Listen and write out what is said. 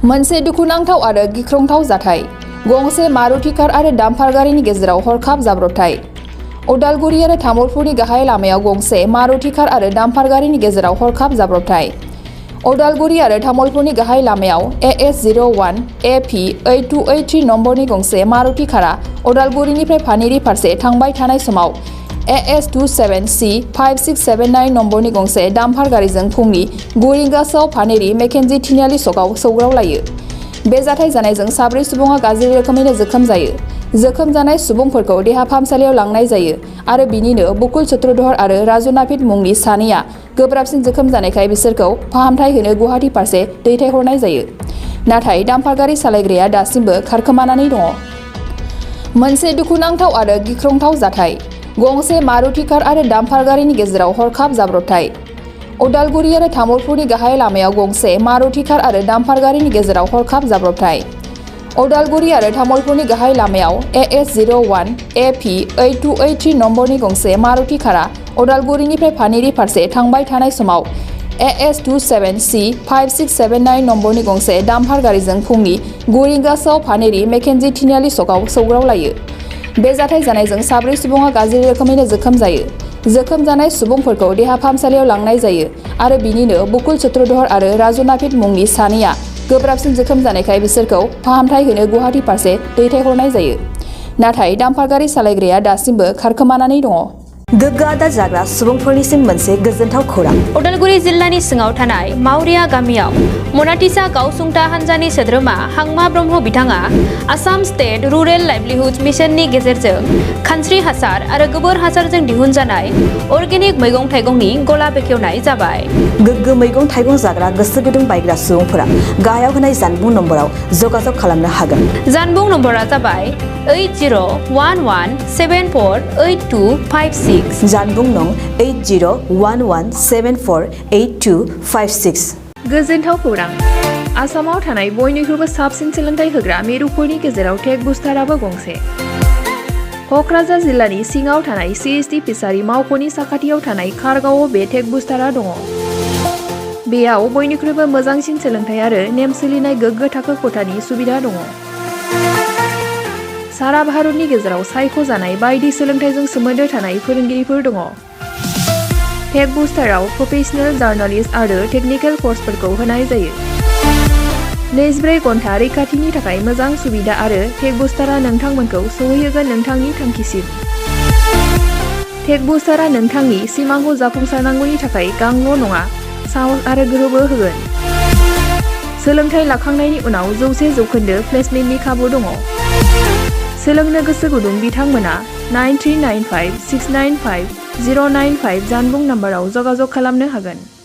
मोनसे दुखुनांथाव आरो गिख्रंथाव जाथाय गंसे मारुति कार आरो डाम्पार गारिनि गेजेराव हरखाब जाब्रबथाय। उदालगुरि आरो तामुलपुरनि गाहाय लामायाव गंसे मारुति कार आरो डाम्पार गारिनि गेजेराव हरखाब जाब्रबथाय। उदालगुरि आरो तामुलपुरनि गाहाय लामायाव AS01 AP 8283 नम्बरनि गंसे मारुति कारआ उदालगुरिनिफ्राय पानेरि फारसे थांबाय थानाय समाव AS27C 5679 नम्बरनि गंसे डाम्पार गारिजों फुंनि 9 रिंगासोआव पानेरि मेकेन्जी तिनिआलि सकआव सौग्रावलायो। बे जाथाय जानायजों 4 सुबुङा गाज्रि रोखोमैनो जोखोम जायो। जोखोम जानाय सुबुंफोरखौ देहा फाहामसालियाव लांनाय जायो आरो बिनिनो बुकुल चक्रधर आरो राजु नापित मुंनि सानैया गोब्राबसिन जोखोम जानायखाय बिसोरखौ फाहामथाय होनो गुवाहाटी फारसे दैथायहरनाय जायो। नाथाय डाम्पार गारि सालायग्राया दासिमबो खारखोमानानै दङ। मोनसे दुखुनांथाव आरो गिख्रंथाव जाथाय गंसे मारुति कार आरो डाम्पार गारिनि गेजेराव हरखाब जाब्रबथाय। उदालगुरि आरो तामुलपुरनि गाहाय लामायाव गंसे मारुति कार आरो डाम्पार गारिनि गेजेराव हरखाब जाब्रबथाय। उदालगुरि आरो तामुलपुरनि गाहाय लामायाव AS01 AP 8283 नम्बरनि गंसे मारुति कारआ उदालगुरिनिफ्राय पानेरि फारसे थांबाय थानाय समाव AS27C 5679 नम्बरनि गंसे डाम्पार गारिजों फुंनि 9 रिंगासोआव पानेरि मेकेन्जी तिनिआलि सकआव सौग्रावलायो। बे जाथाय जानायजों 4 सुबुङा गाज्रि रोखोमैनो जोखोम जायो। जोखोम जानाय सुबुंफोरखौ देहा फाहामसालियाव लांनाय जायो आरो बिनिनो बुकुल चक्रधर आरो राजु नापित मुंनि सानैया गोब्राबसिन जोखोम जानायखाय बिसोरखौ फाहामथाय होनो गुवाहाटी फारसे दैथायहरनाय जायो। नाथाय डाम्पार गारि सालायग्राया दासिमबो खारखोमानानै दङ। गोग्गो आदार जाग्रा सुबुंफोरनिसिम मोनसे गोजोनथाव खौरां। उदालगुरि जिल्लानि सिङाव थानाय मावरिया गामियाव मनाटिसा गावसुंथा हान्जानि सोद्रोमा हांमा ब्रह्म बिथाङा आसाम स्टेट रुरेल लाइभलिहुड मिशननि गेजेरजों खानस्रि हासार आरो गोबोर हासारजों दिहुनजानाय अर्गेनिक मैगं थाइगंनि गला बेखेवनाय जाबाय। गोग्गो मैगं थाइगं जाग्रा गोसो गुदुं बायग्रा सुबुंफोरा गाहायाव होनाय जानबुं नम्बराव जगाजग खालामनो हागोन। जानबुं नम्बरा जाबाय 8011748256। जानबुं नं 8011748256। गोजोनथाव खौरां। आसामाव थानाय बयनिख्रुइबो साबसिन सोलोंथाइ होग्रा मिरुफोरनि गेजेराव टेक बुस्टाराबो गंसे। कक्राझार जिल्लानि सिङाव थानाय CST फिसारि मावख'नि साखाथियाव थानाय खारगावआव बे टेक बुस्टारा दङ। बेयाव बयनिख्रुइबो मोजांसिन सोलोंथाइ आरो नेम सोलिनाय गोग्गो थाखो खथानि सुबिदा दङ। सारा भारतनि गेजेराव सायख'जानाय बायदि सोलोंथाइजों सोमोन्दो थानाय फोरोंगिरिफोर दङ। टेक बुस्टाराव प्रफेशनेल जार्नालिस्ट आरो टेकनिकेल कर्सफोरखौ होनाय जायो। 24 घन्टा रैखाथिनि थाखाय मोजां सुबिदा आरो टेक बुस्टारा नोंथांमोनखौ सौहैहोगोन नोंथांनि थांखिसिम। टेक बुस्टारा नोंथांनि सिमांखौ जाफुंसारनांगौनि थाखाय गांल' नङा साहस आरो गोहोबो होगोन। सोलोंथाइ लाखांनायनि उनाव 100% प्लेसमेन्टनि खाबु दङ। सोलोंनो गोसो गुदुं बिथांमोना 9395695095 जानबुं नाम्बाराव जगाजग खालामनो हागोन।